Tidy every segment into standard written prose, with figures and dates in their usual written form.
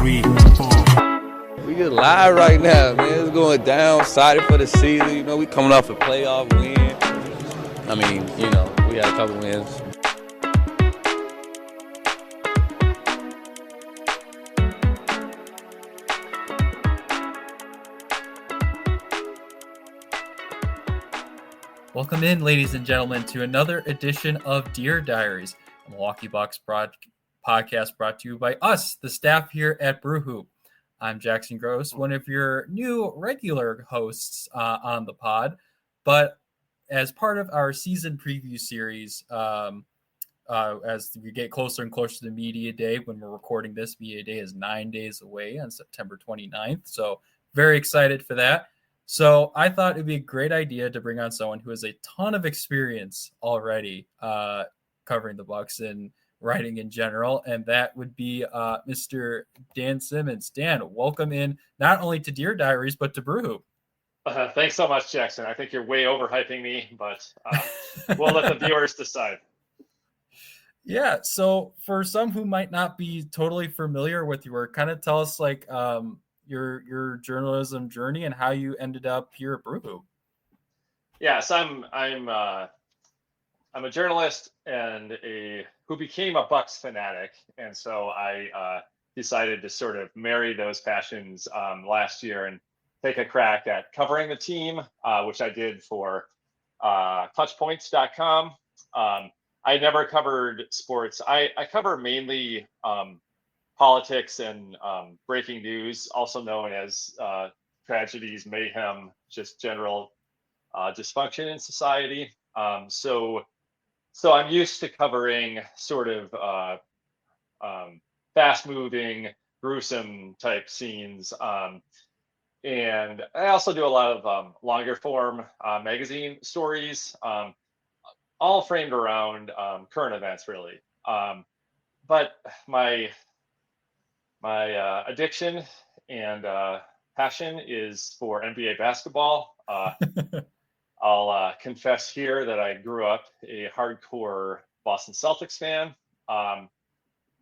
3, 4. We get live right now, man. It's going down. Excited for the season. You know, we coming off a playoff win. I mean, you know, we had a couple wins. Welcome in, ladies and gentlemen, to another edition of Dear Diaries, a Milwaukee Bucks podcast brought to you by us, the staff here at Brew Hoop. I'm Jackson Gross, one of your new regular hosts on the pod, but as part of our season preview series, as we get closer and closer to Media Day, when we're recording this, Media Day is 9 days away on September 29th, so very excited for that. So I thought it'd be a great idea to bring on someone who has a ton of experience already covering the Bucks and writing in general, and that would be Mr. Dan Simmons. Dan, welcome in not only to Dear Diaries, but to Brew Hoop. Thanks so much, Jackson. I think you're way overhyping me, but we'll let the viewers decide. Yeah, so for some who might not be totally familiar with your work, kind of tell us like your journalism journey and how you ended up here at Brew Hoop. Yes, I'm a journalist and who became a Bucks fanatic, and so I decided to sort of marry those passions last year and take a crack at covering the team, which I did for touchpoints.com. I never covered sports. I cover mainly politics and breaking news, also known as tragedies, mayhem, just general dysfunction in society. So I'm used to covering sort of fast-moving, gruesome type scenes. And I also do a lot of longer form magazine stories, all framed around current events, really. But my addiction and passion is for NBA basketball. I'll confess here that I grew up a hardcore Boston Celtics fan,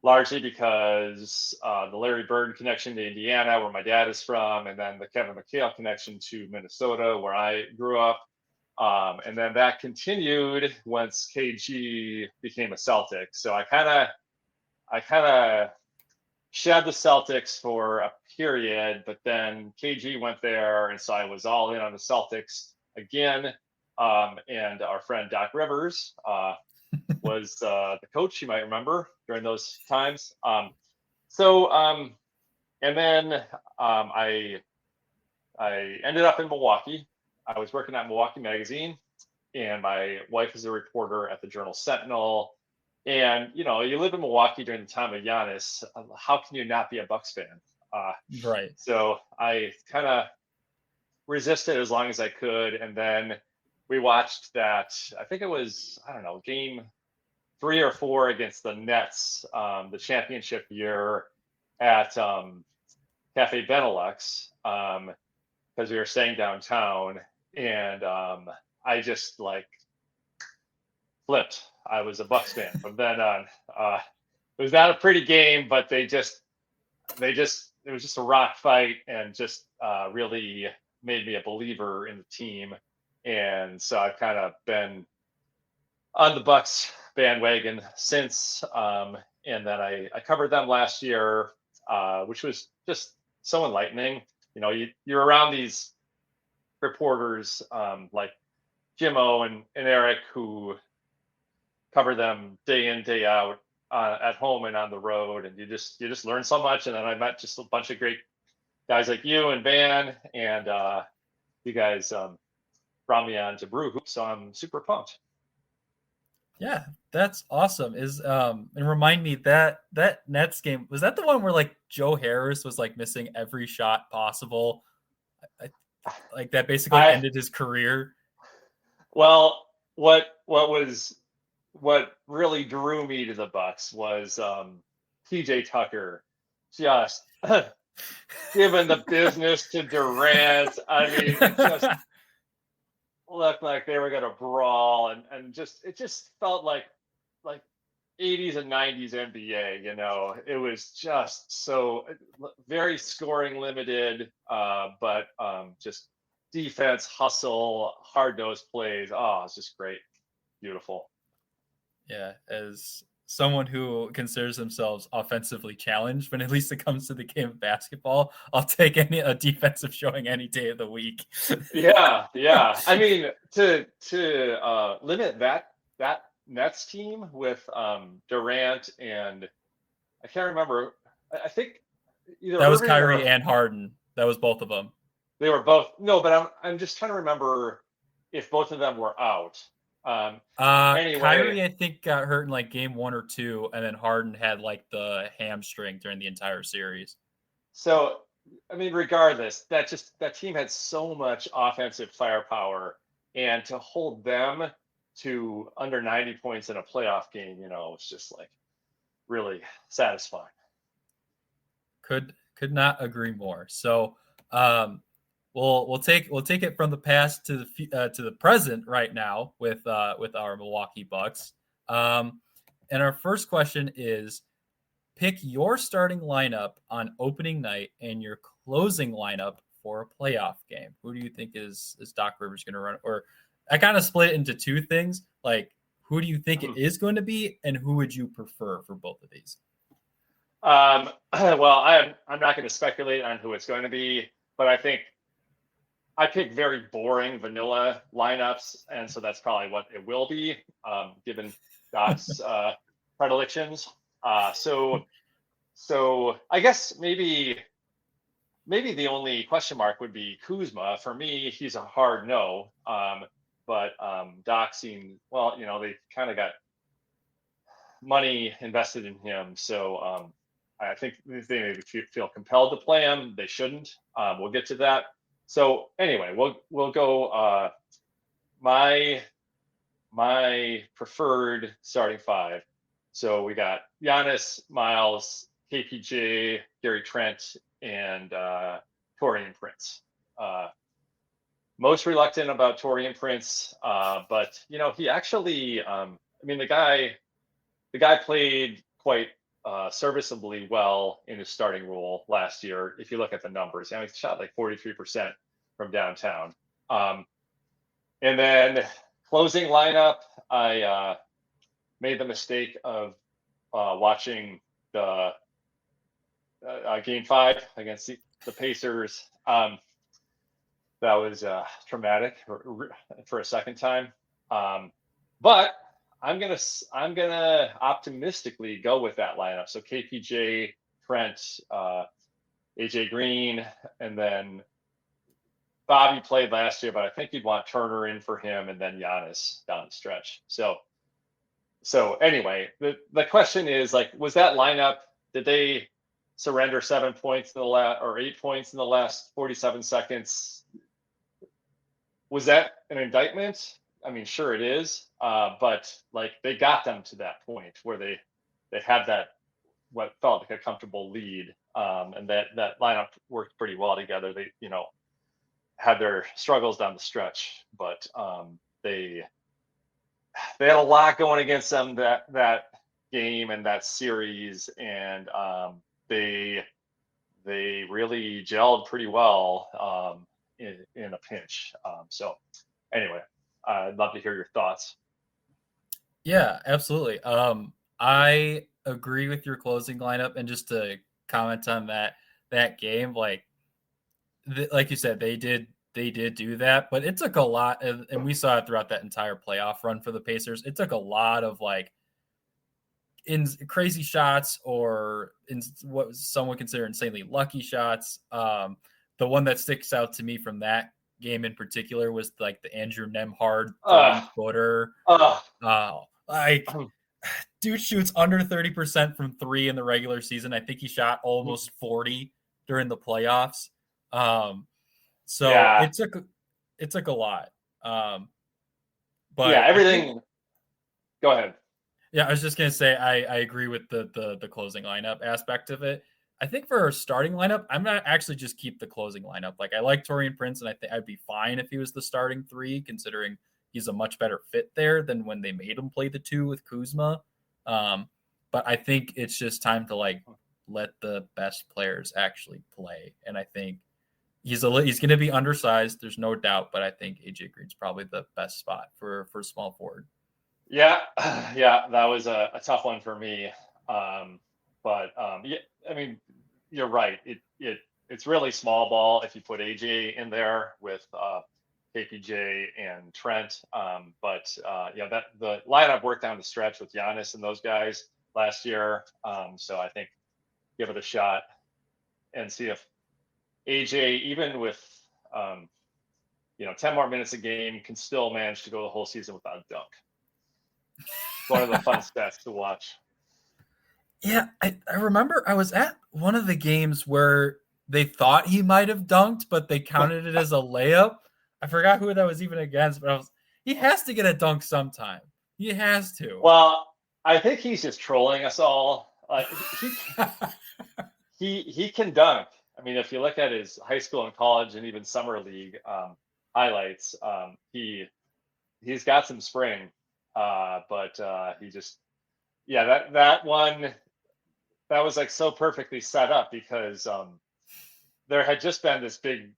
largely because the Larry Bird connection to Indiana, where my dad is from, and then the Kevin McHale connection to Minnesota, where I grew up. And then that continued once KG became a Celtic. So I kind of shed the Celtics for a period, but then KG went there, and so I was all in on the Celtics again. And our friend Doc Rivers was the coach, you might remember, during those times. And then I ended up in Milwaukee. I was working at Milwaukee Magazine, and my wife is a reporter at the Journal Sentinel. And, you know, you live in Milwaukee during the time of Giannis. How can you not be a Bucks fan? Right. So I kind of resisted as long as I could. And then we watched that, I think it was, I don't know, game 3 or 4 against the Nets, the championship year at Cafe Benelux, because we were staying downtown. And I just like flipped. I was a Bucks fan from then on. It was not a pretty game, but it was just a rock fight, and just really made me a believer in the team. And so I've kind of been on the Bucks bandwagon since. And then I covered them last year, which was just so enlightening. You know, you're around these reporters like Jimmo and Eric, who cover them day in, day out, at home and on the road, and you just learn so much. And then I met just a bunch of great guys like you and Van, and you guys brought me on to Brew Hoop, so I'm super pumped. Yeah, that's awesome. And remind me, that Nets game, was that the one where like Joe Harris was like missing every shot possible? Like that basically ended his career. Well, what really drew me to the Bucks was PJ Tucker just giving the business to Durant. I mean, it just looked like they were going to brawl, and just it just felt like '80s and '90s NBA. It was just so very scoring limited, but just defense, hustle, hard-nosed plays. Oh, it's just great, beautiful. Yeah, as someone who considers themselves offensively challenged, when at least it comes to the game of basketball, I'll take a defensive showing any day of the week. Yeah. I mean, to limit that Nets team with Durant and I can't remember. I think either That was Irving Kyrie or and Harden. That was both of them. they were both. No, but I'm just trying to remember if both of them were out. Anyway, Kyrie, I think, got hurt in like game 1 or 2, and then Harden had like the hamstring during the entire series. so I mean, regardless, that team had so much offensive firepower, and to hold them to under 90 points in a playoff game, it's just like really satisfying. Could not agree more. So, we'll take it from the past to the present right now with our Milwaukee Bucks. And our first question is: pick your starting lineup on opening night and your closing lineup for a playoff game. Who do you think is Doc Rivers going to run? Or I kind of split it into two things. Like, who do you think it is going to be, and who would you prefer for both of these? Well, I'm not going to speculate on who it's going to be, but I think I pick very boring vanilla lineups, and so that's probably what it will be, given Doc's predilections. So I guess maybe the only question mark would be Kuzma. For me, he's a hard no. But Doc seemed, well, they kind of got money invested in him, so I think if they maybe feel compelled to play him, they shouldn't. We'll get to that. So anyway, we'll go. My preferred starting five. So we got Giannis, Miles, KPJ, Gary Trent, and Taurean Prince. Most reluctant about Taurean Prince, but he actually, the guy played quite serviceably well in his starting role last year. If you look at the numbers, he shot like 43% from downtown. And then closing lineup, I made the mistake of watching the game 5 against the Pacers. That was traumatic for a second time. But I'm gonna optimistically go with that lineup. So KPJ, Trent, AJ Green, and then Bobby played last year, but I think you'd want Turner in for him, and then Giannis down the stretch. So anyway, the question is, like, was that lineup? Did they surrender 7 points in the last, or 8 points in the last 47 seconds? Was that an indictment? I mean, sure it is, but like they got them to that point where they had that what felt like a comfortable lead, and that lineup worked pretty well together. They had their struggles down the stretch, but they had a lot going against them that game and that series, and they really gelled pretty well in a pinch. So anyway. I'd love to hear your thoughts. Yeah, absolutely. I agree with your closing lineup, and just to comment on that game, like you said, they did do that, but it took a lot, and we saw it throughout that entire playoff run for the Pacers. It took a lot of like in crazy shots, or in what some would consider insanely lucky shots. The one that sticks out to me from that game in particular was like the Andrew Nembhard 3-footer. Dude shoots under 30% from 3 in the regular season. I think he shot almost 40 during the playoffs. It took a lot. But yeah, everything. Go ahead. Yeah, I was just gonna say I agree with the closing lineup aspect of it. I think for our starting lineup, I'm gonna actually just keep the closing lineup. Like, I like Taurean Prince, and I think I'd be fine if he was the starting 3, considering he's a much better fit there than when they made him play the 2 with Kuzma. but I think it's just time to like let the best players actually play. And I think he's going to be undersized. There's no doubt, but I think AJ Green's probably the best spot for small forward. Yeah, yeah, that was a tough one for me. But yeah, I mean, you're right. It's really small ball if you put AJ in there with KPJ and Trent. But yeah, that the lineup worked down the stretch with Giannis and those guys last year. So I think give it a shot and see if AJ, even with 10 more minutes a game, can still manage to go the whole season without a dunk. One of the fun stats to watch. Yeah, I remember I was at one of the games where they thought he might have dunked, but they counted it as a layup. I forgot who that was even against, but he has to get a dunk sometime. He has to. Well, I think he's just trolling us all. He can dunk. I mean, if you look at his high school and college and even summer league highlights, he's got some spring. But he just, yeah, that one, that was like so perfectly set up because there had just been this big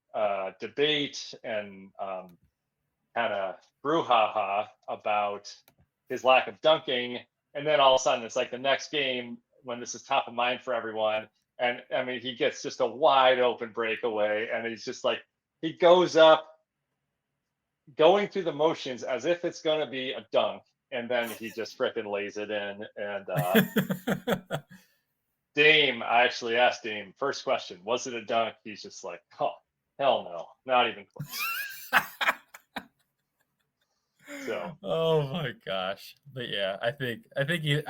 debate and kind of brouhaha about his lack of dunking. And then all of a sudden, it's like the next game when this is top of mind for everyone. And I mean, he gets just a wide open breakaway. And he's just like, he goes up, going through the motions as if it's going to be a dunk. And then he just frickin' lays it in. And Dame, I actually asked Dame, first question, was it a dunk? He's just like, oh, hell no, not even close. So. Oh my gosh. But yeah, I think your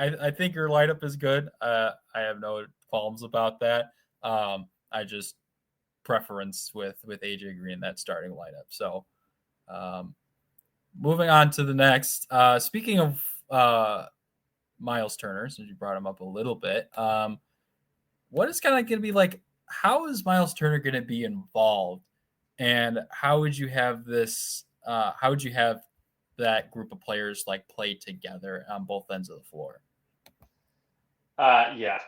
lineup is good. I have no qualms about that. I just preference with AJ Green, that starting lineup. So moving on to the next. Speaking of Miles Turner, since you brought him up a little bit, what is kind of going to be like? How is Miles Turner going to be involved, and how would you have this? How would you have that group of players like play together on both ends of the floor? Yeah,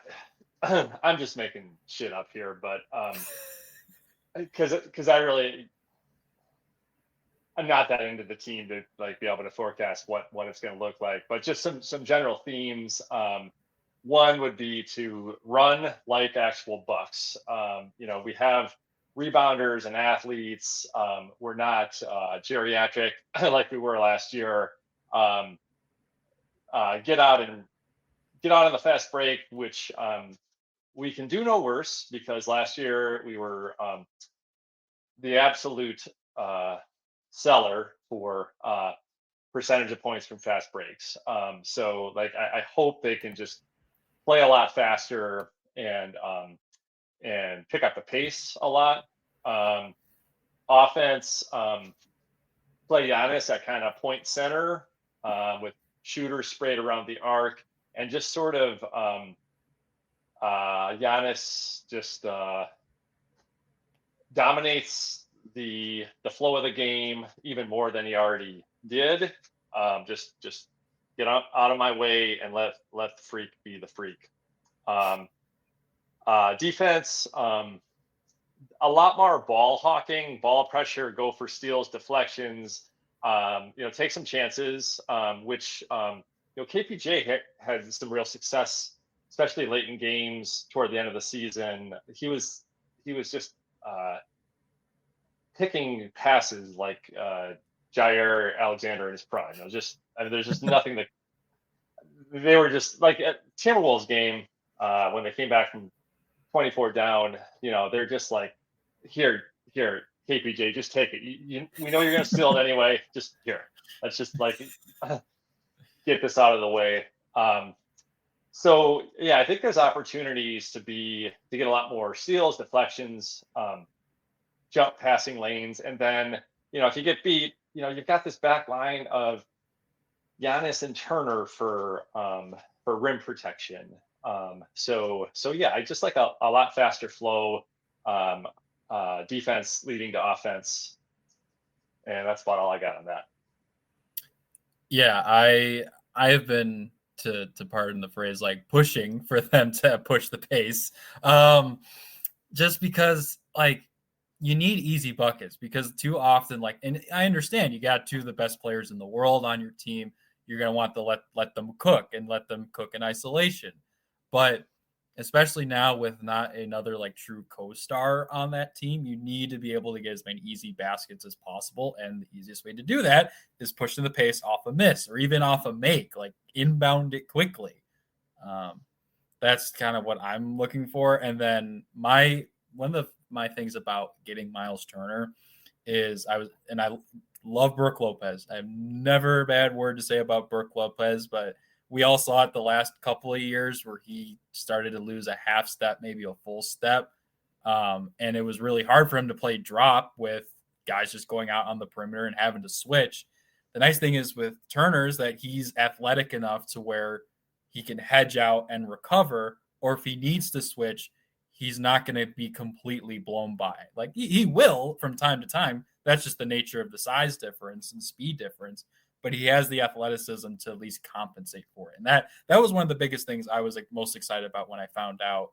I'm just making shit up here, but because I'm not that into the team to like be able to forecast what it's going to look like, but just some general themes. One would be to run like actual Bucks. We have rebounders and athletes. We're not geriatric like we were last year. Get out on the fast break, which we can do no worse because last year we were the absolute seller for percentage of points from fast breaks. So like I hope they can just play a lot faster and pick up the pace a lot. Offense, play Giannis at kind of point center with shooters sprayed around the arc, and just sort of Giannis just dominates the flow of the game even more than he already did. Just get out of my way and let the freak be the freak. Defense, a lot more ball hawking, ball pressure, go for steals, deflections. Take some chances. Which KPJ had some real success, especially late in games toward the end of the season. He was just picking passes like Jair Alexander in his prime. It was just, there's just nothing that they were just like at Timberwolves game when they came back from 24 down. They're just like, here, KPJ, just take it. We know you're going to steal it anyway. Just here. Let's just like get this out of the way. So yeah, I think there's opportunities to get a lot more steals, deflections, jump passing lanes, and then if you get beat, you've got this back line of Giannis and Turner for rim protection. So yeah, I just like a lot faster flow, defense leading to offense, and that's about all I got on that. Yeah, I have been to pardon the phrase, like pushing for them to push the pace. Just because like you need easy buckets, because too often, like, and I understand you got two of the best players in the world on your team. You're going to want to let them cook and let them cook in isolation. But especially now with not another like true co-star on that team, you need to be able to get as many easy baskets as possible. And the easiest way to do that is pushing the pace off a miss or even off a make, like inbound it quickly. That's kind of what I'm looking for. And then one of my things about getting Miles Turner is I love Brook Lopez. I have never a bad word to say about Brook Lopez, but we all saw it the last couple of years where he started to lose a half step, maybe a full step. And it was really hard for him to play drop with guys just going out on the perimeter and having to switch. The nice thing is with Turner is that he's athletic enough to where he can hedge out and recover, or if he needs to switch, he's not going to be completely blown by. Like he will from time to time. That's just the nature of the size difference and speed difference, but he has the athleticism to at least compensate for it. And that was one of the biggest things I was like most excited about when I found out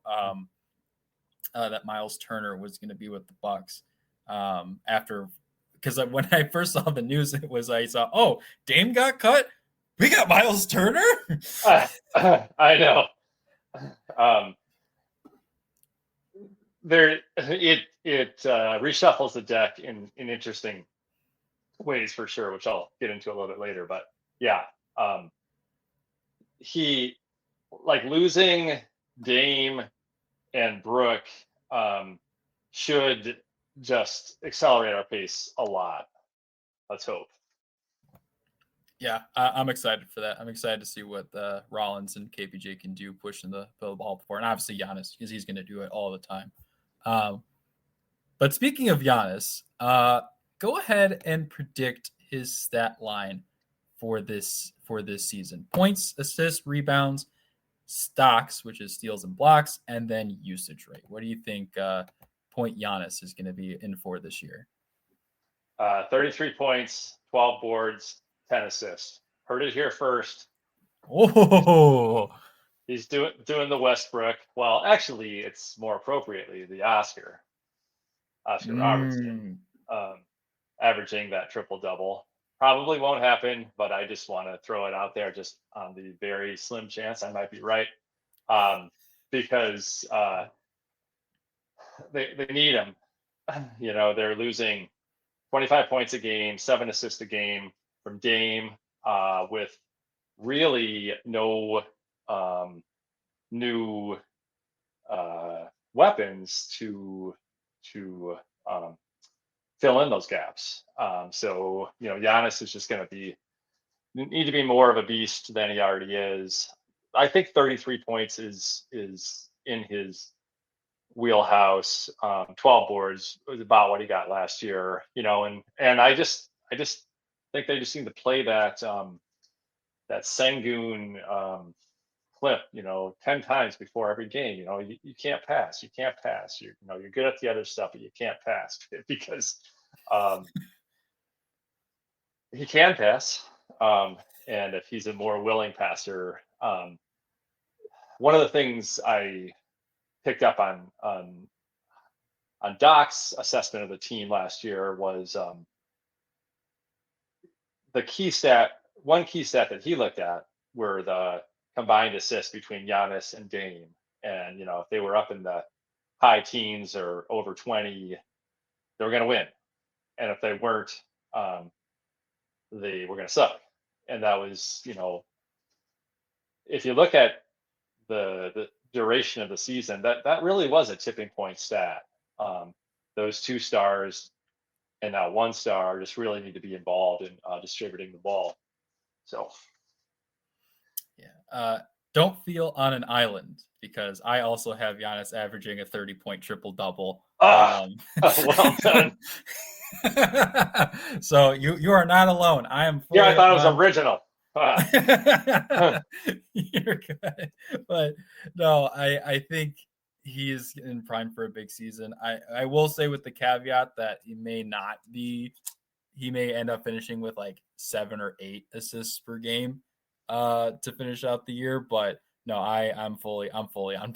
that Miles Turner was going to be with the Bucks because when I first saw the news, it was I saw, oh, Dame got cut. We got Miles Turner. I know. It reshuffles the deck in interesting ways for sure, which I'll get into a little bit later. But yeah, he like losing Dame and Brook should just accelerate our pace a lot. Let's hope. Yeah, I'm excited for that. I'm excited to see what Rollins and KPJ can do pushing the ball forward. And obviously Giannis, because he's going to do it all the time. But speaking of Giannis, go ahead and predict his stat line for this season. Points, assists, rebounds, stocks, which is steals and blocks, and then usage rate. What do you think point Giannis is going to be in for this year? 33 points, 12 boards, 10 assists. Heard it here first. Oh, he's doing the Westbrook. Well, actually, it's more appropriately the Oscar Robertson, averaging that triple double. Probably won't happen, but I just want to throw it out there just on the very slim chance I might be right, because they need him. You know, they're losing 25 points a game, 7 assists a game from Dame, with really no new weapons to fill in those gaps. So, you know, Giannis is just going to need to be more of a beast than he already is. I think 33 points is in his wheelhouse. 12 boards was about what he got last year, you know, and I just think they just need to play that Sengun clip, you know, 10 times before every game. You know, you can't pass. You're good at the other stuff, but you can't pass because he can pass. And if he's a more willing passer, one of the things I picked up on Doc's assessment of the team last year was one key stat that he looked at were the combined assists between Giannis and Dame. And, you know, if they were up in the high teens or over 20, they were going to win. And if they weren't, they were going to suck. And that was, you know, if you look at the duration of the season, that really was a tipping point stat. Those 2 stars and now 1 star just really need to be involved in distributing the ball. So, yeah, don't feel on an island, because I also have Giannis averaging a 30-point triple double. well done. So you are not alone. I am. Yeah, I thought it was original. You're good, but no, I think he is in prime for a big season. I will say with the caveat that he may end up finishing with like 7 or 8 assists per game. to finish out the year. But no, I'm fully on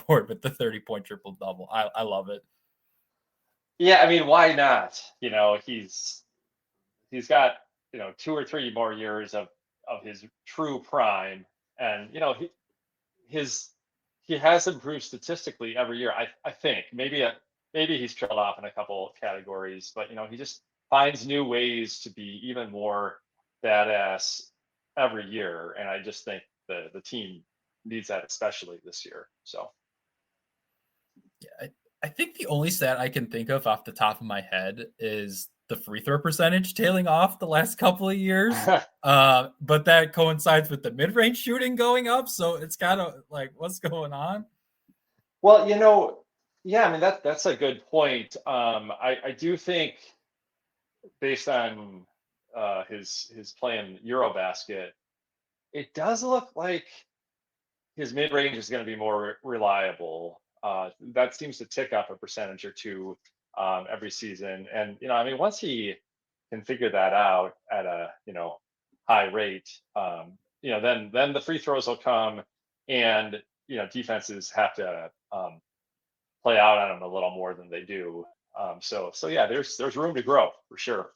board with the 30-point triple double. I love it. Yeah, I mean, why not? He's got 2 or 3 more years of his true prime, and his he has improved statistically every year. I think maybe he's trailed off in a couple categories, but he just finds new ways to be even more badass every year, and I just think the team needs that especially this year. So Yeah, I think the only stat I can think of off the top of my head is the free throw percentage tailing off the last couple of years. But that coincides with the mid-range shooting going up. So it's kind of like, what's going on? well, yeah, I mean that's a good point. I do think based on his play in Eurobasket, it does look like his mid range is going to be more reliable. That seems to tick up a percentage or two every season, and I mean, once he can figure that out at a high rate, then the free throws will come, and defenses have to play out on him a little more than they do. So yeah, there's room to grow for sure.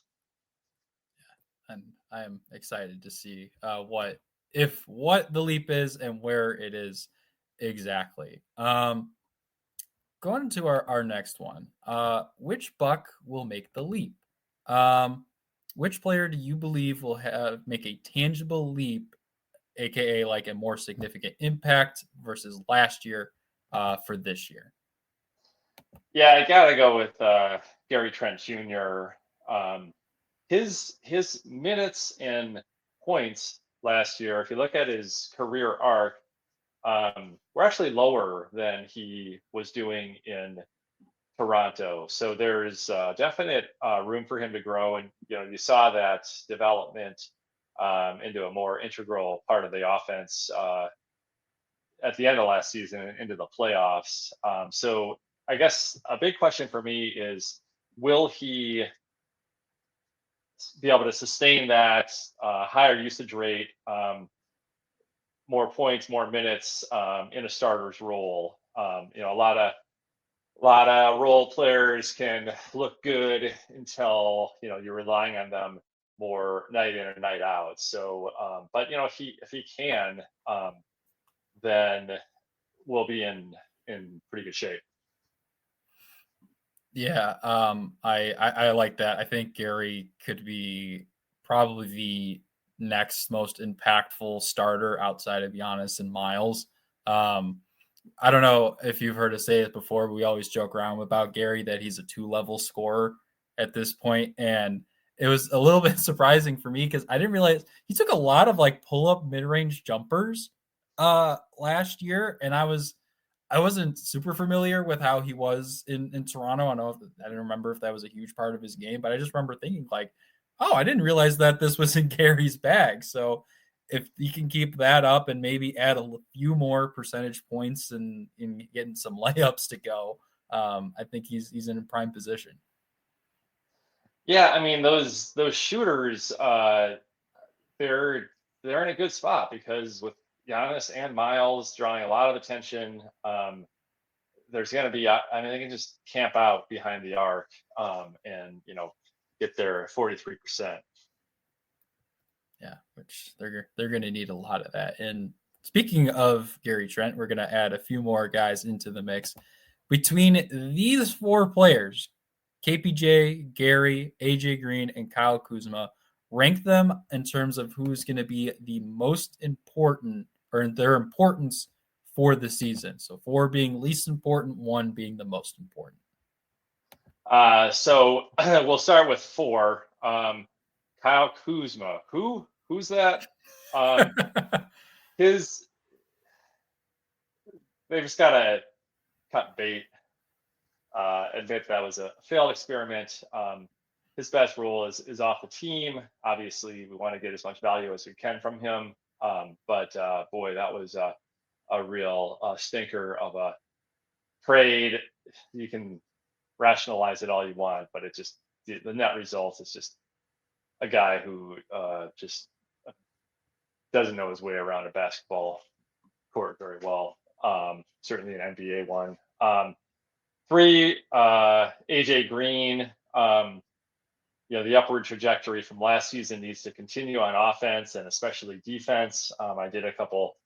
And I am excited to see what the leap is and where it is exactly. Going into our next one, which Buck will make the leap? Which player do you believe will make a tangible leap, aka like a more significant impact versus last year for this year? Yeah, I gotta go with Gary Trent Jr. His minutes and points last year, if you look at his career arc, were actually lower than he was doing in Toronto. So there's definite room for him to grow, and you saw that development into a more integral part of the offense at the end of last season and into the playoffs. So I guess a big question for me is, will he be able to sustain that higher usage rate, more points, more minutes in a starter's role? A lot of role players can look good until you're relying on them more night in or night out. So, but if he can, then we'll be in pretty good shape. Yeah, I like that. I think Gary could be probably the next most impactful starter outside of Giannis and Miles. I don't know if you've heard us say it before, but we always joke around about Gary that he's a 2-level scorer at this point, and it was a little bit surprising for me because I didn't realize he took a lot of like pull-up mid-range jumpers last year, and I wasn't super familiar with how he was in Toronto. I didn't remember if that was a huge part of his game, but I just remember thinking like, oh, I didn't realize that this was in Gary's bag. So if he can keep that up and maybe add a few more percentage points and in getting some layups to go, I think he's in a prime position. Yeah, I mean those shooters, they're in a good spot because with Giannis and Miles drawing a lot of attention, there's going to be, I mean, they can just camp out behind the arc and get their 43%. Yeah, which they're going to need a lot of that. And speaking of Gary Trent, we're going to add a few more guys into the mix. Between these 4 players, KPJ, Gary, AJ Green, and Kyle Kuzma, rank them in terms of who's going to be the most important or their importance for the season. So 4 being least important, 1 being the most important. So we'll start with 4. Kyle Kuzma. Who's that? They've just got to cut bait. Admit that was a failed experiment. His best role is off the team. Obviously, we want to get as much value as we can from him. But boy, that was a real stinker of a trade. You can rationalize it all you want, but it just the net result is just a guy who just doesn't know his way around a basketball court very well. Certainly an NBA one. 3, AJ Green. The upward trajectory from last season needs to continue on offense and especially defense. I did a couple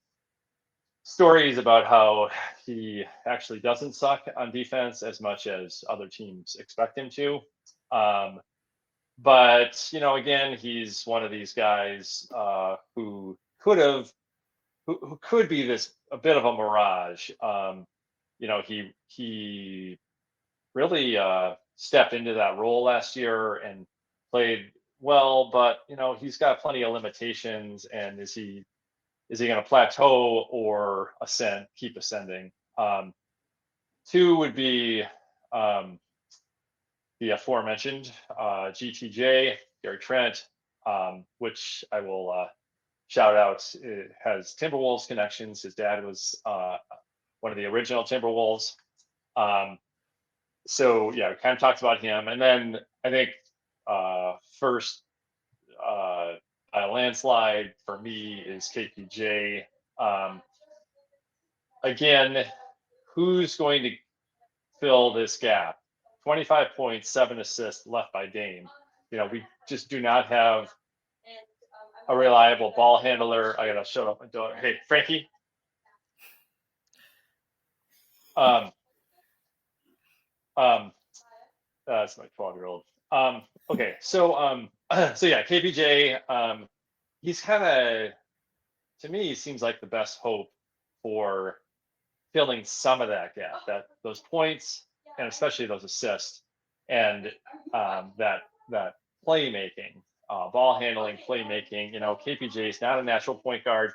stories about how he actually doesn't suck on defense as much as other teams expect him to. But again, he's one of these guys who could be a bit of a mirage. He really stepped into that role last year and played well, but he's got plenty of limitations. And is he going to plateau or keep ascending? 2 would be the aforementioned GTJ, Gary Trent, which I will shout out. It has Timberwolves connections. His dad was one of the original Timberwolves. So yeah, kind of talked about him. And then I think first by a landslide for me is KPJ. Again, who's going to fill this gap? 25 points, 7 assists left by Dame. We just do not have a reliable ball handler. I gotta shut up my daughter. Hey, Frankie. That's my 12-year-old. Okay, so yeah, KPJ. He's kind of, to me, he seems like the best hope for filling some of that gap, those points, and especially those assists, and that playmaking, ball handling, playmaking. KPJ is not a natural point guard,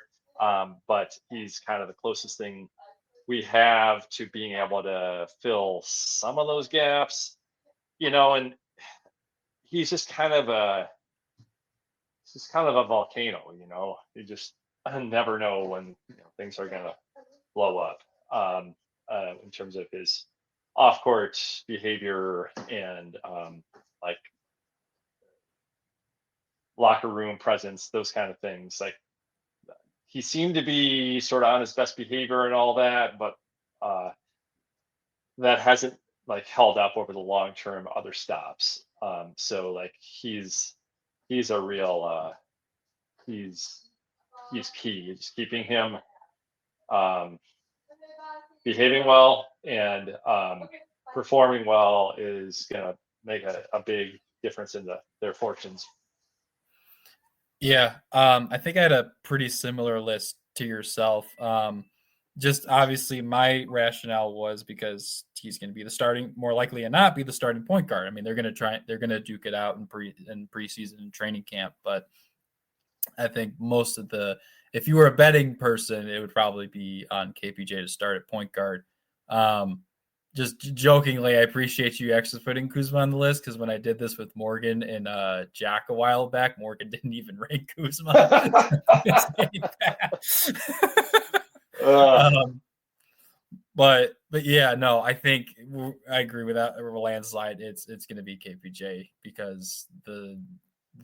but he's kind of the closest thing we have to being able to fill some of those gaps. And he's just kind of a volcano. You just never know when things are gonna blow up. In terms of his off-court behavior and like locker room presence, those kind of things. Like, he seemed to be sort of on his best behavior and all that, but that hasn't held up over the long term other stops. So he's a real he's key. Just keeping him behaving well and performing well is gonna make a big difference in their fortunes. Yeah, I think I had a pretty similar list to yourself. Just obviously my rationale was because he's going to be more likely than not be the starting point guard. I mean, they're going to duke it out in preseason and training camp. But I think if you were a betting person, it would probably be on KPJ to start at point guard. Just jokingly, I appreciate you actually putting Kuzma on the list, because when I did this with Morgan and Jack a while back, Morgan didn't even rank Kuzma. But yeah, no, I think I agree with that. A landslide, it's going to be KPJ, because the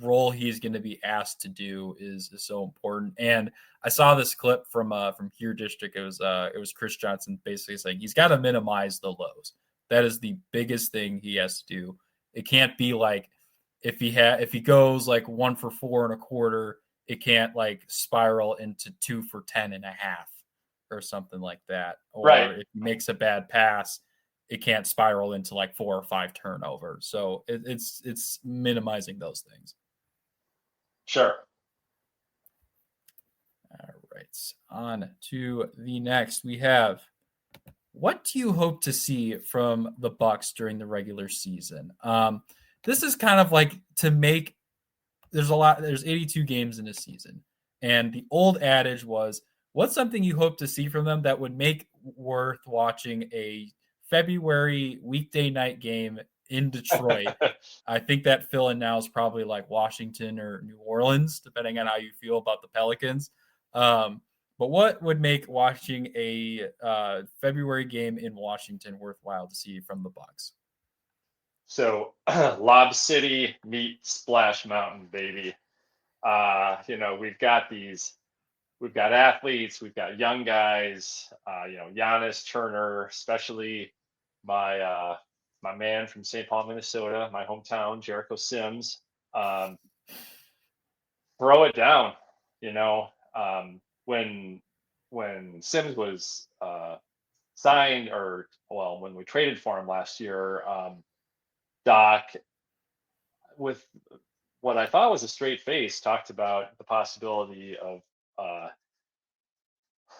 role he's going to be asked to do is so important. And I saw this clip from Here District. It was Chris Johnson basically saying he's got to minimize the lows. That is the biggest thing he has to do. It can't be like if he goes 1 for 4 and a quarter, it can't spiral into 2 for 10 and a half or something like that. Or right. If he makes a bad pass, it can't spiral into 4 or 5 turnovers. So it's minimizing those things. Sure. All right. On to the next. We have, what do you hope to see from the Bucks during the regular season? This is kind of there's 82 games in a season. And the old adage was, what's something you hope to see from them that would make worth watching a February weekday night game in Detroit? I think that fill-in now is probably Washington or New Orleans, depending on how you feel about the Pelicans. But what would make watching a February game in Washington worthwhile to see from the Bucks? So Lob City meet Splash Mountain, baby. We've got these we've got athletes, we've got young guys, Giannis, Turner, especially my my man from St. Paul, Minnesota, my hometown, Jericho Sims. Throw it down, you know. When Sims was signed, or well, when we traded for him last year, Doc, with what I thought was a straight face, talked about the possibility of uh,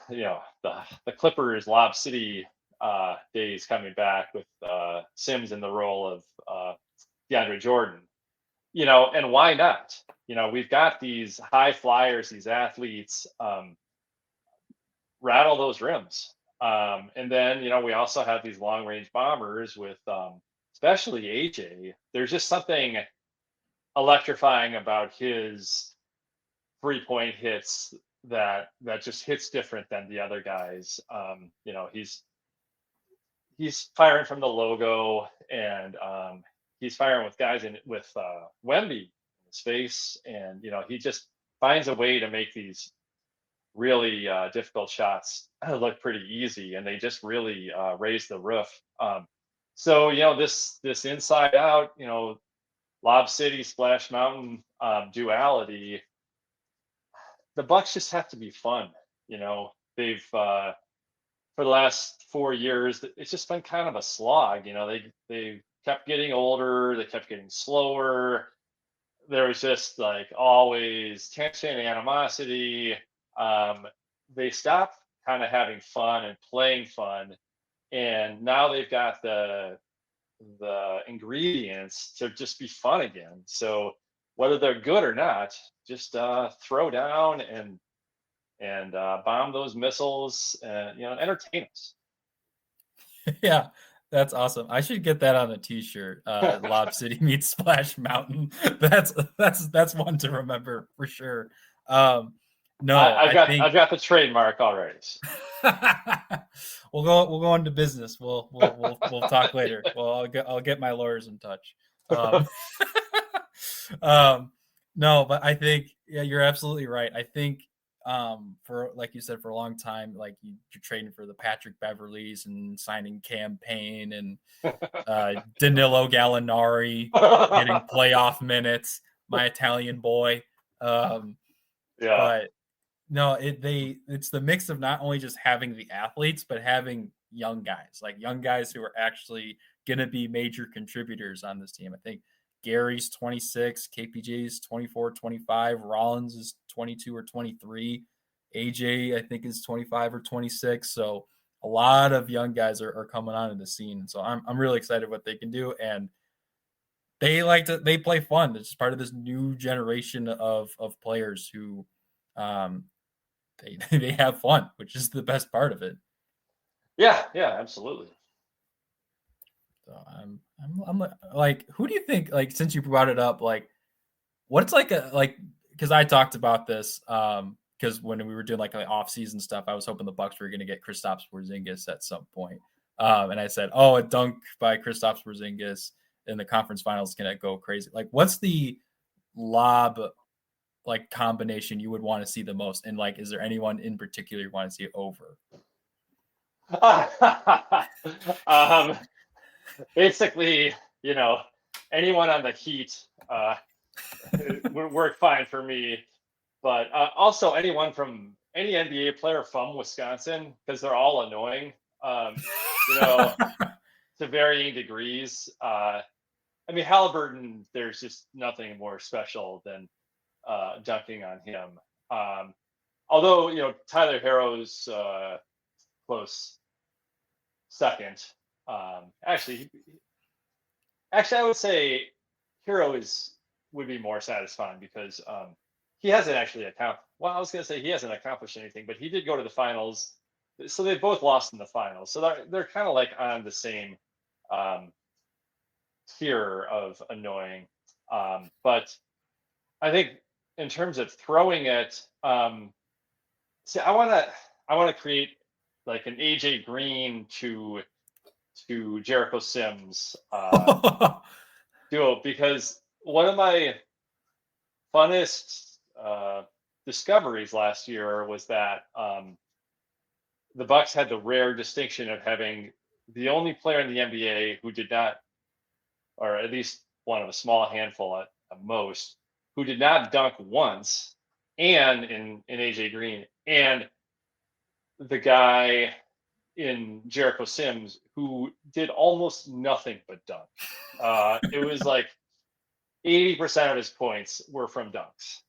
the Clippers Lob City days coming back with Sims in the role of DeAndre Jordan. And why not? We've got these high flyers, these athletes, rattle those rims. And then, we also have these long range bombers with, especially AJ. There's just something electrifying about his 3-point hits that just hits different than the other guys. He's firing from the logo, and he's firing with guys with Wemby in his face, and he just finds a way to make these really difficult shots look pretty easy, and they just really raise the roof. So this inside out, Lob City Splash Mountain duality. The Bucks just have to be fun. They've for the last 4 years, it's just been kind of a slog. They kept getting older, they kept getting slower. There was just like always tension, animosity. They stopped kind of having fun and playing fun, and now they've got the ingredients to just be fun again. So whether they're good or not, just throw down and bomb those missiles, and entertain us. Yeah, that's awesome. I should get that on a t-shirt. Lob City meets Splash Mountain. That's one to remember for sure. No, I've got the trademark already. We'll go into business. We'll talk later. Well, I'll get my lawyers in touch. No, but I think you're absolutely right. I think for, like you said, for a long time, like you're trading for the Patrick Beverleys and signing Campaign and Danilo Gallinari getting playoff minutes, my Italian boy. But no, it's the mix of not only just having the athletes, but having young guys who are actually going to be major contributors on this team. I think Gary's 26, KPJ's 24, 25, Rollins is 22 or 23, AJ I think is 25 or 26. So a lot of young guys are coming onto the scene. So I'm really excited what they can do, and they play fun. It's just part of this new generation of players who they have fun, which is the best part of it. Yeah, absolutely. So I'm like, who do you think, like, since you brought it up, like, what's because I talked about this because when we were doing like off-season stuff, I was hoping the Bucks were going to get Kristaps Porzingis at some point, and I said, a dunk by Kristaps Porzingis in the conference finals is going to go crazy. Like, what's the lob combination you would want to see the most, and is there anyone in particular you want to see over? Basically, anyone on the Heat would work fine for me, but also anyone from any NBA player from Wisconsin, because they're all annoying, to varying degrees. Halliburton, there's just nothing more special than dunking on him. Although, Tyler Herro's close second. Actually, I would say Hero would be more satisfying because he hasn't actually I was going to say he hasn't accomplished anything, but he did go to the finals. So they both lost in the finals. So they're kind of on the same tier of annoying. But I think in terms of throwing it, see, I want to create an AJ Green to Jericho Sims duo, because one of my funnest discoveries last year was that the Bucks had the rare distinction of having the only player in the NBA who did not, or at least one of a small handful at most, who did not dunk once, and in AJ Green, and the guy in Jericho Sims who did almost nothing but dunk. It was like 80% of his points were from dunks.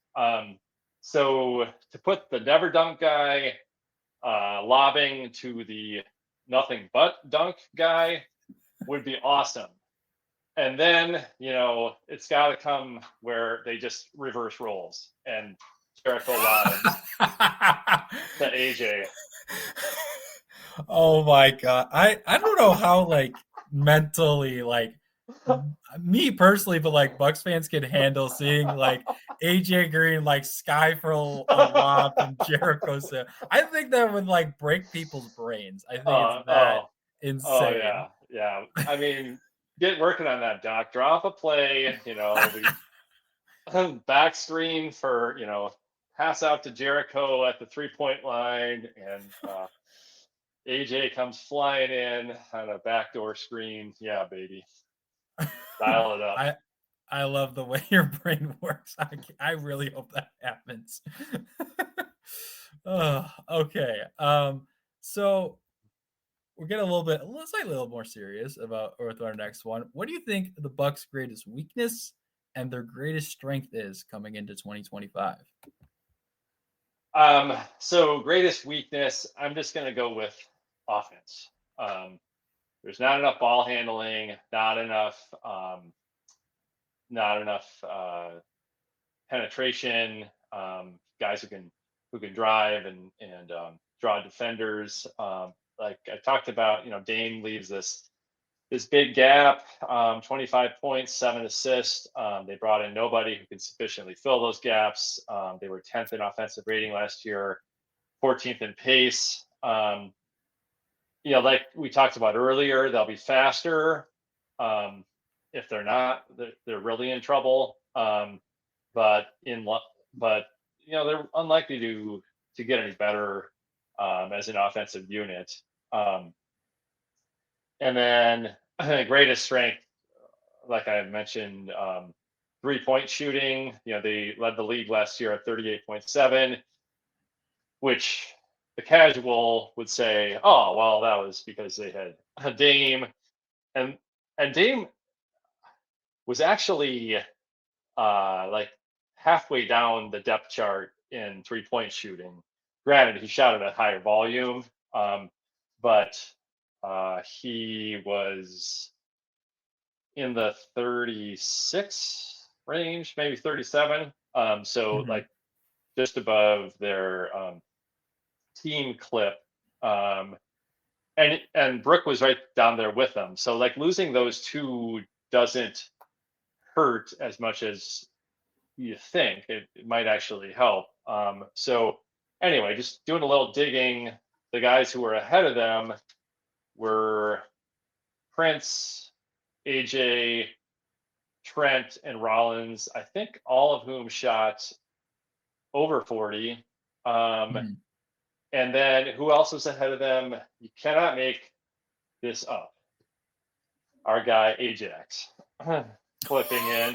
So to put the never dunk guy lobbing to the nothing but dunk guy would be awesome. And then, it's got to come where they just reverse roles and Jericho lobs to AJ. Oh my God. I don't know how mentally me personally, but Bucks fans can handle seeing AJ Green sky for a lob from Jericho. So I think that would break people's brains. I think it's that insane. Yeah. I mean, get working on that, Doc. Drop a play, back screen for, pass out to Jericho at the 3-point line, and AJ comes flying in on a backdoor screen. Yeah, baby. Dial it up. I love the way your brain works. I really hope that happens. Okay. So we're getting let's get a little more serious with our next one. What do you think the Bucks' greatest weakness and their greatest strength is coming into 2025? So greatest weakness, I'm just going to go with offense. There's not enough ball handling, not enough penetration, guys who can drive and draw defenders. Like I talked about, Dame leaves this big gap, 25 points, 7 assists. They brought in nobody who can sufficiently fill those gaps. They were 10th in offensive rating last year, 14th in pace. Like we talked about earlier, they'll be faster. If they're not, they're really in trouble. But they're unlikely to get any better as an offensive unit. And then greatest strength, like I mentioned, 3-point shooting. They led the league last year at 38.7, which the casual would say, oh, well, that was because they had a Dame. And Dame was actually halfway down the depth chart in 3-point shooting. Granted, he shot at a higher volume, but he was in the 36 range, maybe 37. So just above their team clip. And Brooke was right down there with them. So losing those two doesn't hurt as much as you think. It might actually help. So anyway, just doing a little digging, the guys who were ahead of them were Prince, AJ, Trent, and Rollins, I think all of whom shot over 40. And then who else was ahead of them? You cannot make this up. Our guy Ajax clipping in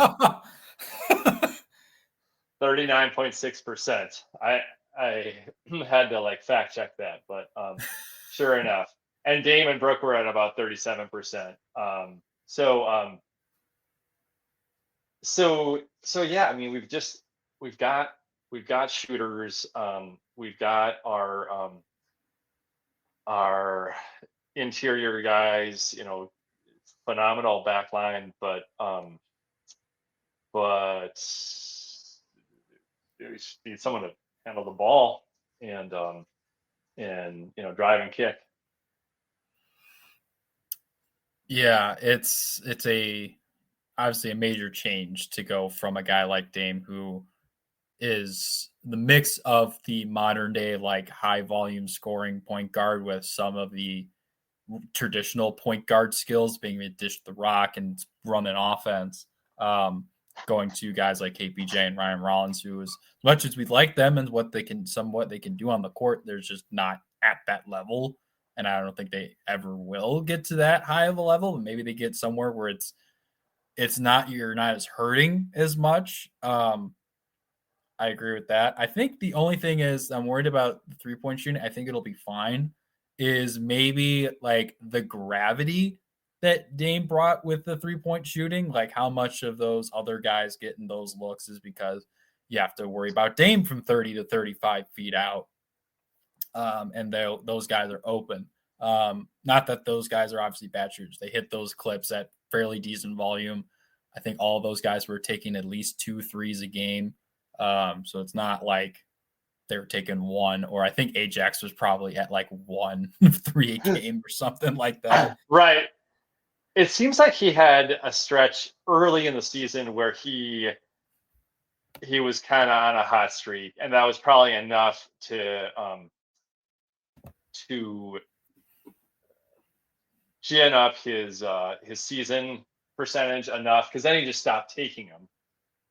39.6%. I had to fact check that, but sure enough. And Dame and Brooke were at about 37%. So yeah, I mean, we've got shooters. We've got our interior guys, phenomenal backline, but we need someone to handle the ball and drive and kick. Yeah, it's obviously a major change to go from a guy like Dame, who is the mix of the modern day high volume scoring point guard with some of the traditional point guard skills, being able to dish the rock and run an offense, going to guys like KPJ and Ryan Rollins, who, as much as we like them and what they can do on the court, they're just not at that level. And I don't think they ever will get to that high of a level. But maybe they get somewhere where it's not, you're not as hurting as much. I agree with that. I think the only thing is I'm worried about the 3-point shooting. I think it'll be fine. Is maybe like the gravity that Dame brought with the 3-point shooting, like how much of those other guys getting those looks is because you have to worry about Dame from 30 to 35 feet out. And those guys are open. Not that those guys are obviously bad shooters. They hit those clips at fairly decent volume. I think all of those guys were taking at least 2 threes a game. So it's not like they were taking one, or I think Ajax was probably at like 1 3 a game or something like that. Right. It seems like he had a stretch early in the season where he was kind of on a hot streak, and that was probably enough to gin up his season percentage enough, because then he just stopped taking them.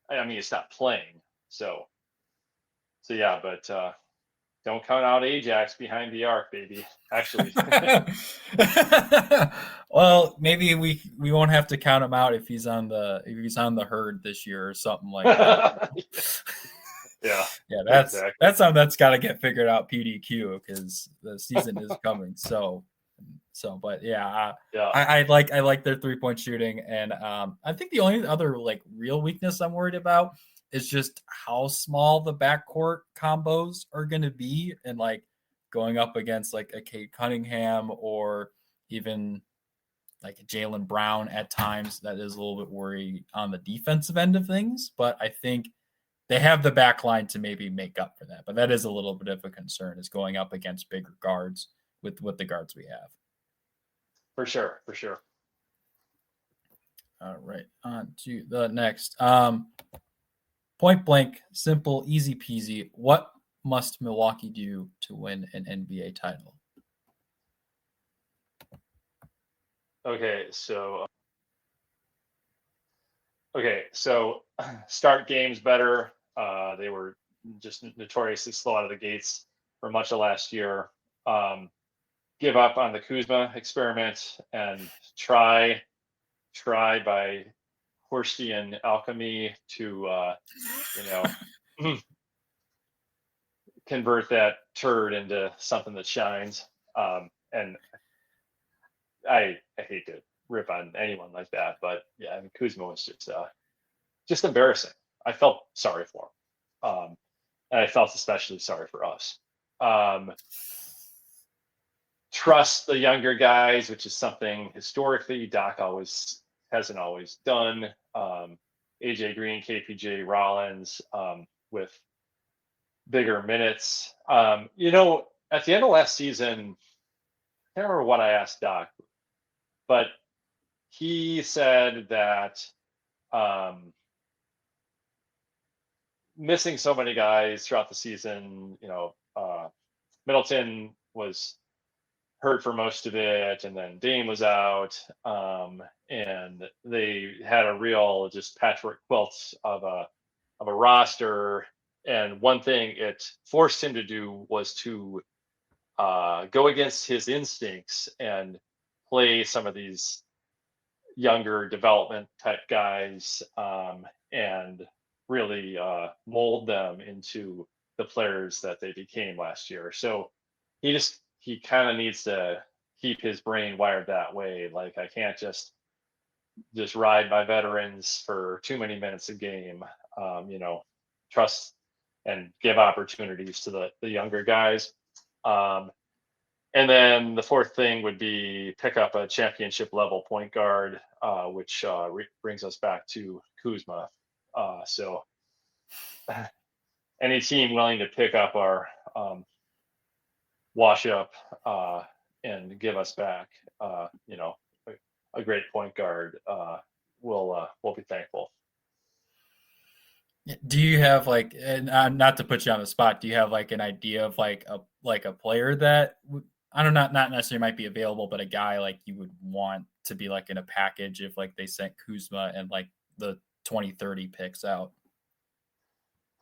I mean, he stopped playing. So yeah, but don't count out Ajax behind the arc, baby. Actually, well, maybe we won't have to count him out if he's on the herd this year or something like that. yeah, that's exactly. That's something that's got to get figured out PDQ, because the season is coming. So, but yeah, I like their 3-point shooting, and I think the only other like real weakness I'm worried about is just how small the backcourt combos are going to be, and like going up against like a Cade Cunningham or even like a Jaylen Brown at times. That is a little bit worry on the defensive end of things, but I think they have the back line to maybe make up for that. But that is a little bit of a concern, is going up against bigger guards with the guards we have. For sure. All right, on to the next. Point blank, simple, easy peasy. What must Milwaukee do to win an NBA title? Okay, so start games better. They were just notoriously slow out of the gates for much of last year. Give up on the Kuzma experiment and try by Horstian alchemy to convert that turd into something that shines. And I hate to rip on anyone like that, but yeah, I mean, Kuzma was just embarrassing. I felt sorry for him, and I felt especially sorry for us. Trust the younger guys, which is something historically Doc hasn't always done. AJ Green, KPJ, Rollins, with bigger minutes. At the end of last season, I can't remember what I asked Doc, but he said that missing so many guys throughout the season, Middleton was hurt for most of it, and then Dame was out, and they had a real just patchwork quilt of a roster. And one thing it forced him to do was to go against his instincts and play some of these younger development type guys, and really mold them into the players that they became last year. So he kind of needs to keep his brain wired that way. Like, I can't just ride my veterans for too many minutes a game. Trust and give opportunities to the younger guys. And then the fourth thing would be pick up a championship level point guard, which brings us back to Kuzma. So any team willing to pick up our wash up and give us back, a great point guard, we'll be thankful. Do you have like, and not to put you on the spot, do you have like an idea of like a player that I don't know, not necessarily might be available, but a guy like you would want to be like in a package if like they sent Kuzma and like the 20, 30 picks out.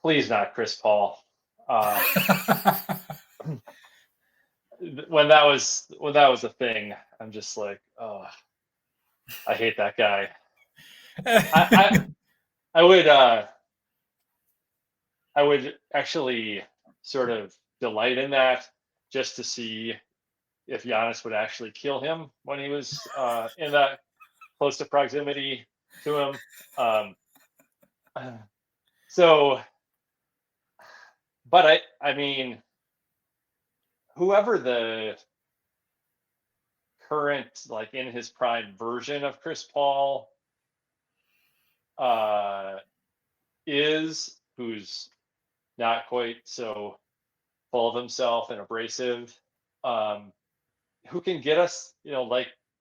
Please not Chris Paul. When that was a thing, I'm just like, oh, I hate that guy. I would actually sort of delight in that, just to see if Giannis would actually kill him when he was in that close to proximity to him. So, but I mean, whoever the current, like in his prime version of Chris Paul is, who's not quite so full of himself and abrasive, who can get us,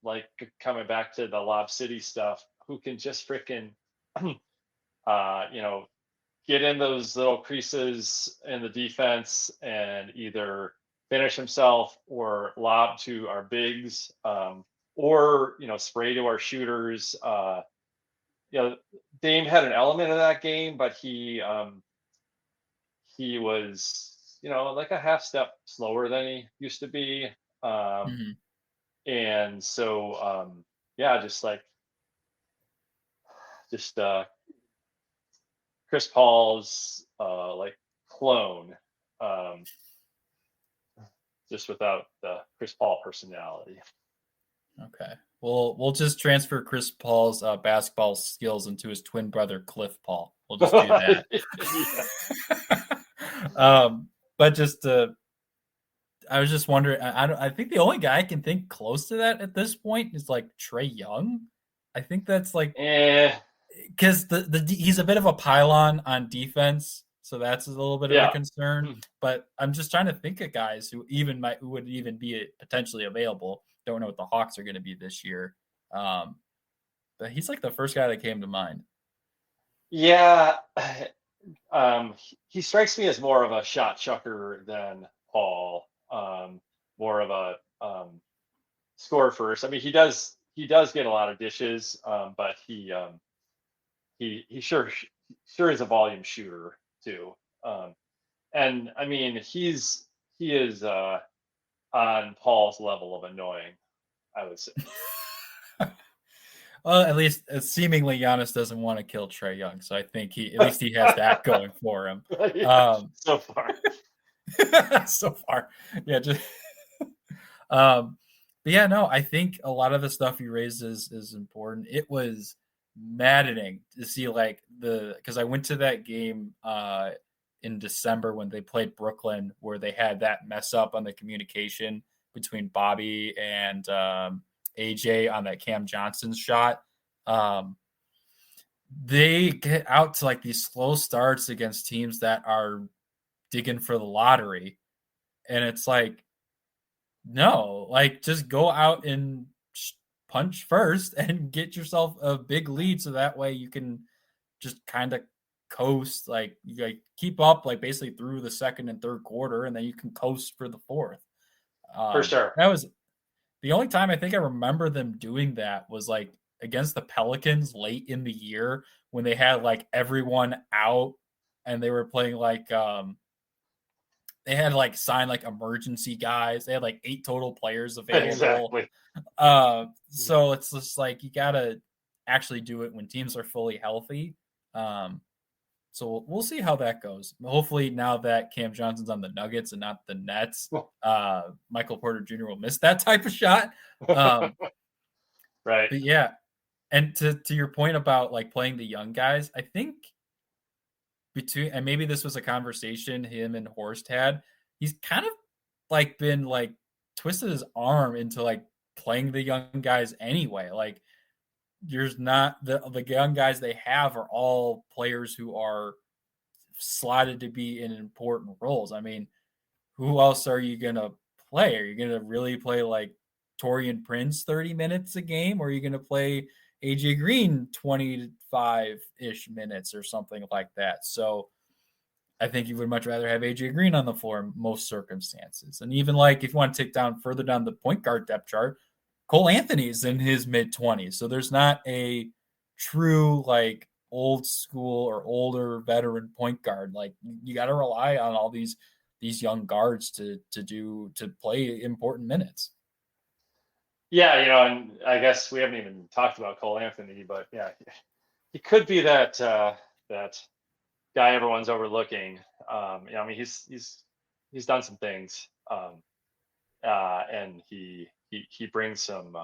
like coming back to the Lob City stuff, who can just freaking get in those little creases in the defense and either finish himself or lob to our bigs, or spray to our shooters. Dame had an element of that game, but he was like a half step slower than he used to be. And so just Chris Paul's like clone, just without the Chris Paul personality. Okay. We'll just transfer Chris Paul's basketball skills into his twin brother Cliff Paul. We'll just do that. But just I was just wondering. I think the only guy I can think close to that at this point is like Trae Young. I think that's like, because he's a bit of a pylon on defense, so that's a little bit of a concern. But I'm just trying to think of guys who would even be potentially available. Don't know what the Hawks are going to be this year, but he's like the first guy that came to mind. Yeah, he strikes me as more of a shot chucker than Paul. More of a score first. I mean, he does get a lot of dishes, but he sure is a volume shooter too. And I mean, he is on Paul's level of annoying, I would say. Well, at least seemingly Giannis doesn't want to kill Trae Young, so I think at least he has that going for him. So far. So far, yeah. Just, but yeah, no. I think a lot of the stuff you raised is important. It was maddening to see because I went to that game in December when they played Brooklyn, where they had that mess up on the communication between Bobby and AJ on that Cam Johnson shot. They get out to like these slow starts against teams that are digging for the lottery, and it's like, no, like just go out and punch first and get yourself a big lead, so that way you can just kind of coast, like you keep up like basically through the second and third quarter, and then you can coast for the fourth. For sure. That was the only time I think I remember them doing that was like against the Pelicans late in the year when they had like everyone out and they were playing like they had like signed like emergency guys. They had like 8 total players available. Exactly. So it's just like you gotta actually do it when teams are fully healthy. So we'll see how that goes. Hopefully, now that Cam Johnson's on the Nuggets and not the Nets, Michael Porter Jr. will miss that type of shot. Right. But yeah, and to your point about like playing the young guys, I think and maybe this was a conversation him and Horst had, he's kind of like been like twisted his arm into like playing the young guys anyway. Like there's not the young guys they have are all players who are slotted to be in important roles. I mean, who else are you gonna play? Are you gonna really play like Taurean Prince 30 minutes a game, or are you gonna play AJ Green 25-ish minutes or something like that? So I think you would much rather have AJ Green on the floor in most circumstances. And even like if you want to take down further down the point guard depth chart, Cole Anthony's in his mid-20s. So there's not a true like old school or older veteran point guard. Like you got to rely on all these young guards to play important minutes. Yeah, and I guess we haven't even talked about Cole Anthony, but yeah, he could be that that guy everyone's overlooking. I mean, he's done some things, and he brings some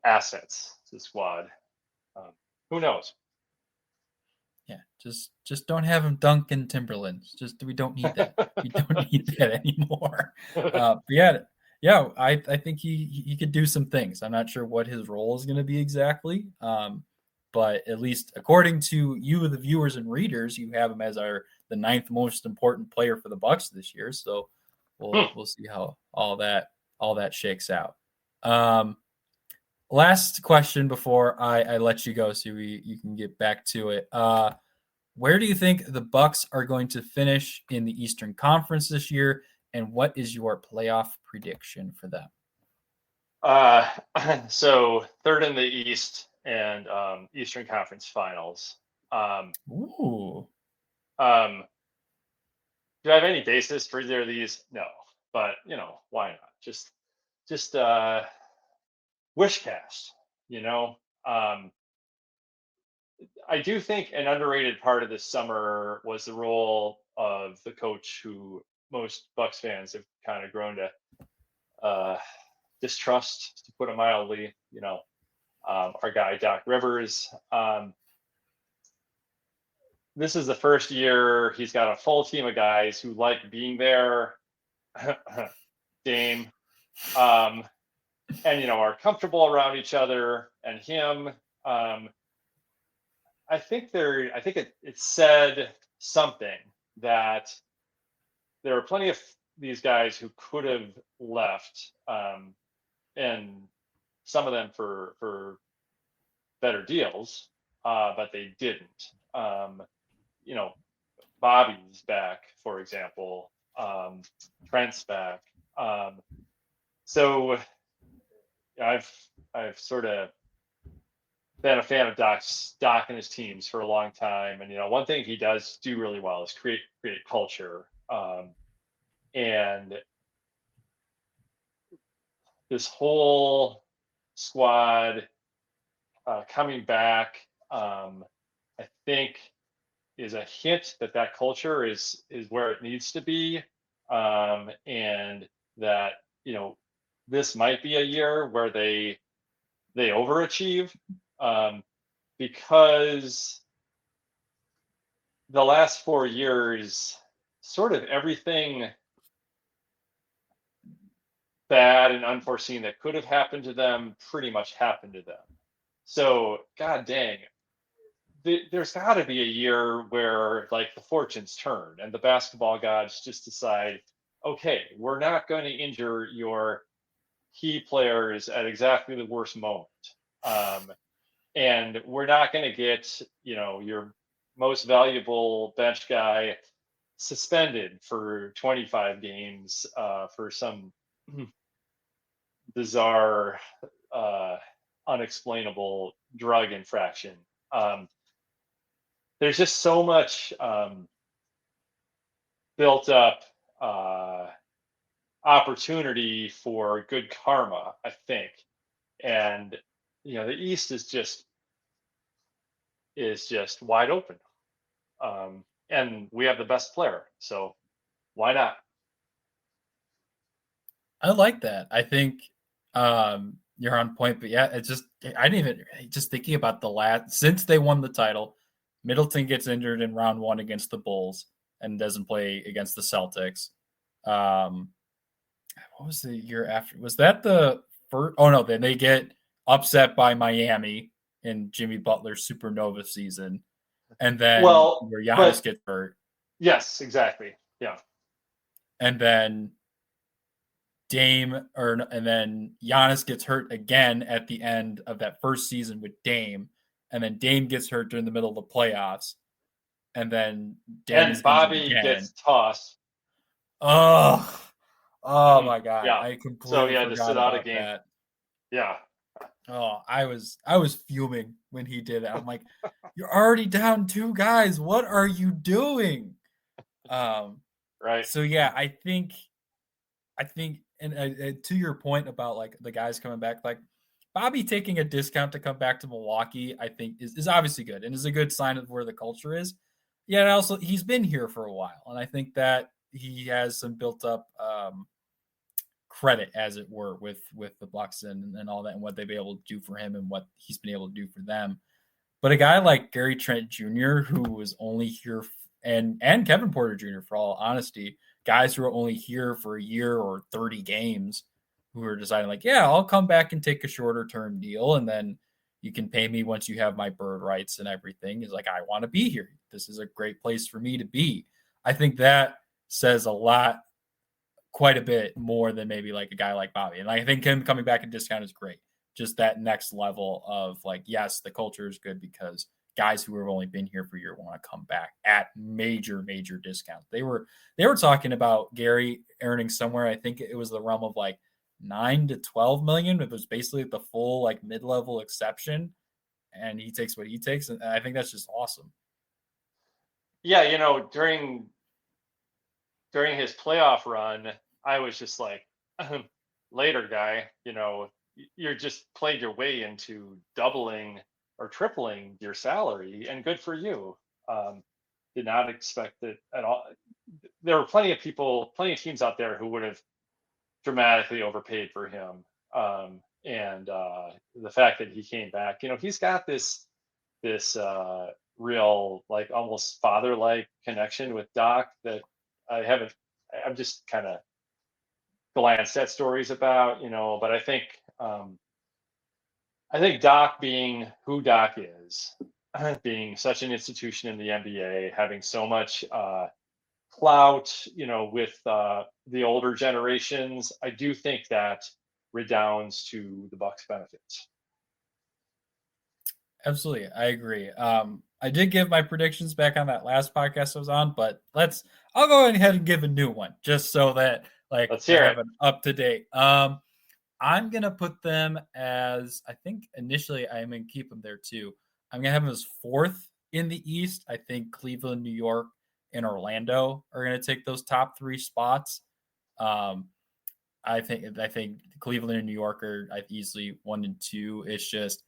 assets to the squad. Who knows? Yeah, just don't have him dunk in Timberlands. We don't need that. We don't need that anymore. But yeah, I think he could do some things. I'm not sure what his role is going to be exactly, but at least according to you, the viewers and readers, you have him as the ninth most important player for the Bucks this year. So we'll see how all that shakes out. Last question before I let you go, so you can get back to it. Where do you think the Bucks are going to finish in the Eastern Conference this year, and what is your playoff prediction for them? So third in the East and Eastern Conference Finals. Ooh. Do I have any basis for either of these? No, but why not? Just wishcast. I do think an underrated part of this summer was the role of the coach who most Bucks fans have kind of grown to distrust, to put it mildly. Our guy Doc Rivers. This is the first year he's got a full team of guys who like being there. Dame, and are comfortable around each other and him. I think it said something that there are plenty of these guys who could have left, and some of them for better deals, but they didn't. Bobby's back, for example. Trent's back. So I've sort of been a fan of Doc and his teams for a long time, and one thing he does do really well is create culture, and this whole squad coming back, I think, is a hint that culture is where it needs to be, and that this might be a year where they overachieve, because the last 4 years, sort of everything bad and unforeseen that could have happened to them pretty much happened to them. So, god dang, there's got to be a year where the fortunes turn and the basketball gods just decide, okay, we're not going to injure your key players at exactly the worst moment. And we're not going to get, your most valuable bench guy suspended for 25 games for some bizarre, unexplainable drug infraction. There's just so much built up opportunity for good karma, I think. And the East is just wide open, and we have the best player, so why not? I like that. I think you're on point, but yeah, I didn't even just thinking about since they won the title. Middleton gets injured in round 1 against the Bulls and doesn't play against the Celtics. What was the year after? Was that the first? Oh no, then they get upset by Miami in Jimmy Butler's supernova season, and then where Giannis gets hurt. Yes, exactly. Yeah, and then and then Giannis gets hurt again at the end of that first season with Dame, and then Dame gets hurt during the middle of the playoffs, and then Bobby gets tossed. Oh my God! Yeah. I completely forgot to sit out about a game. that. Yeah. Oh, I was fuming when he did it. I'm like, you're already down 2 guys. What are you doing? Right. So yeah, I think, and to your point about like the guys coming back, like Bobby taking a discount to come back to Milwaukee, I think is obviously good and is a good sign of where the culture is. Yeah, and also he's been here for a while, and I think that he has some built up credit, as it were, with the Bucks and all that, and what they've been able to do for him and what he's been able to do for them. But a guy like Gary Trent Jr., who was only here, and Kevin Porter Jr., for all honesty, guys who are only here for a year or 30 games, who are deciding like, yeah, I'll come back and take a shorter term deal, and then you can pay me once you have my bird rights and everything. Is like, I want to be here. This is a great place for me to be. I think that says a lot, quite a bit more than maybe like a guy like Bobby. And I think him coming back at discount is great. Just that next level of like, yes, the culture is good because guys who have only been here for a year want to come back at major discounts. They were talking about Gary earning somewhere, I think it was the realm of like 9 to 12 million. It was basically the full like mid-level exception, and he takes what he takes, and I think that's just awesome. Yeah, during his playoff run, I was just like, later, guy, you're just played your way into doubling or tripling your salary, and good for you. Did not expect it at all. There were plenty of teams out there who would have dramatically overpaid for him. And the fact that he came back, he's got this real, like, almost father-like connection with Doc that I've just kind of glanced at stories about, but I think Doc, being who Doc is, being such an institution in the NBA, having so much clout, with the older generations, I do think that redounds to the Bucks' benefits. Absolutely, I agree. I did give my predictions back on that last podcast I was on, but I'll go ahead and give a new one just so that like Let's I hear have it. an up to date. I'm gonna put them as, I think initially I'm gonna keep them there too. I'm gonna have them as 4th in the East. I think Cleveland, New York, and Orlando are gonna take those top 3 spots. Um, I think Cleveland and New York are easily 1 and 2. It's just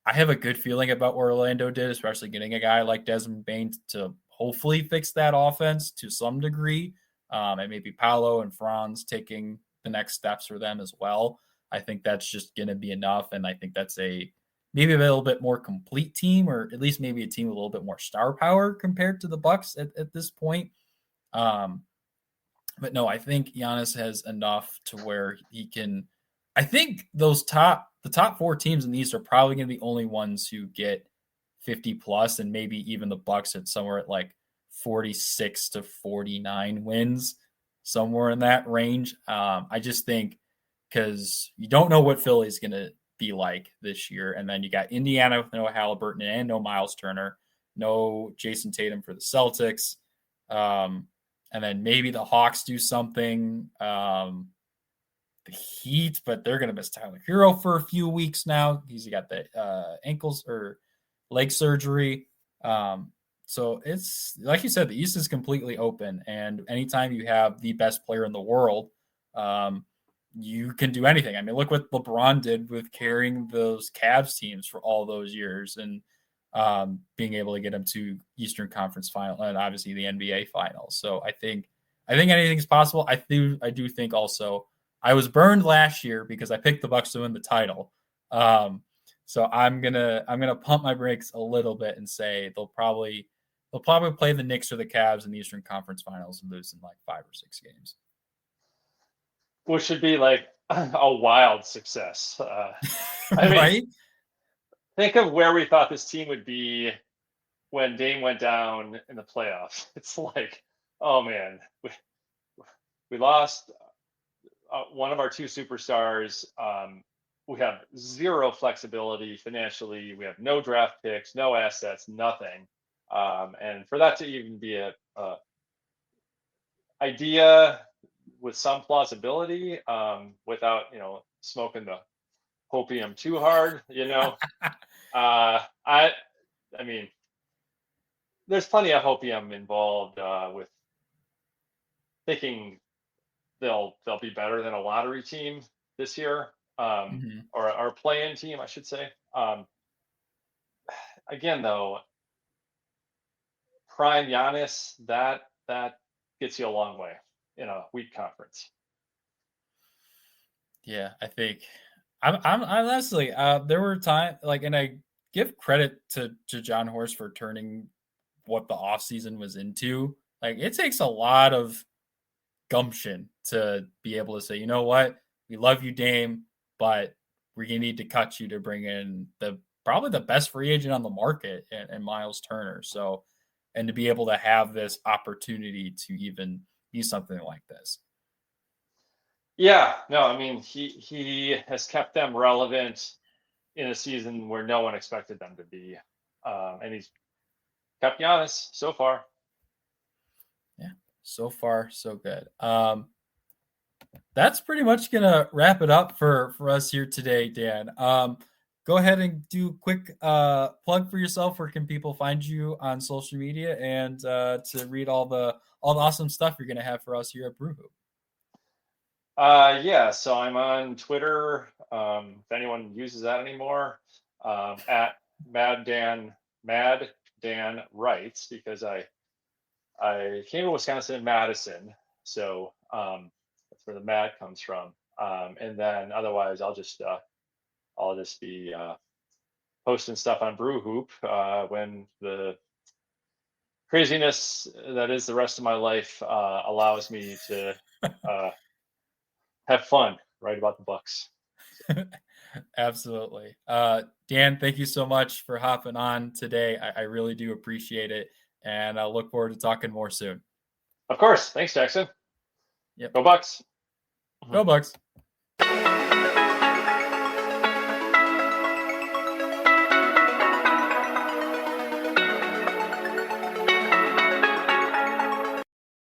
I have a good feeling about what Orlando did, especially getting a guy like Desmond Bane to hopefully fix that offense to some degree. And maybe Paolo and Franz taking the next steps for them as well. I think that's just going to be enough. And I think that's maybe a little bit more complete team, or at least maybe a team with a little bit more star power compared to the Bucks at this point. But no, I think Giannis has enough to where he can. I think the top 4 teams in the East are probably going to be the only ones who get 50 plus, and maybe even the Bucks at somewhere at like 46 to 49 wins, somewhere in that range. I just think because you don't know what Philly's going to be like this year, and then you got Indiana with no Halliburton and no Miles Turner, no Jason Tatum for the Celtics. And then maybe the Hawks do something. The Heat, but they're going to miss Tyler Hero for a few weeks now. He's got the ankles or leg surgery. So it's like you said, the East is completely open. And anytime you have the best player in the world, you can do anything. I mean, look what LeBron did with carrying those Cavs teams for all those years and being able to get them to Eastern Conference Final and obviously the NBA Finals. So I think anything's possible. I do think also I was burned last year because I picked the Bucks to win the title. So I'm gonna pump my brakes a little bit and say they'll probably play the Knicks or the Cavs in the Eastern Conference Finals and lose in like 5 or 6 games. Which should be like a wild success. I mean, right? think of where we thought this team would be when Dame went down in the playoffs. It's like, oh man, we lost one of our 2 superstars. We have zero flexibility financially. We have no draft picks, no assets, nothing. And for that to even be a idea with some plausibility, without smoking the hopium too hard, I mean, there's plenty of hopium involved with thinking they'll be better than a lottery team this year, or a play-in team, I should say. Again, though, prime Giannis, that gets you a long way in a weak conference. Yeah, I think I'm honestly there were times and I give credit to John Horst for turning what the offseason was into. Like, it takes a lot of gumption to be able to say, you know what, we love you, Dame, but we're gonna need to cut you to bring in probably the best free agent on the market and Miles Turner. So, and to be able to have this opportunity to even be something like this. Yeah, no, I mean, he has kept them relevant in a season where no one expected them to be, and he's kept Giannis so far. Yeah, so far so good. That's pretty much gonna wrap it up for us here today, Dan. Go ahead and do a quick plug for yourself. Where can people find you on social media and to read all the awesome stuff you're gonna have for us here at Brew Hoop? Yeah, so I'm on Twitter, if anyone uses that anymore, at Mad Dan Writes, because I came to Wisconsin in Madison, so that's where the Mad comes from. And then otherwise, I'll just be posting stuff on Brew Hoop when the craziness that is the rest of my life allows me to have fun, write about the Bucks. Absolutely. Dan, thank you so much for hopping on today. I really do appreciate it. And I look forward to talking more soon. Of course. Thanks, Jackson. Yep. Go Bucks. Go Bucks.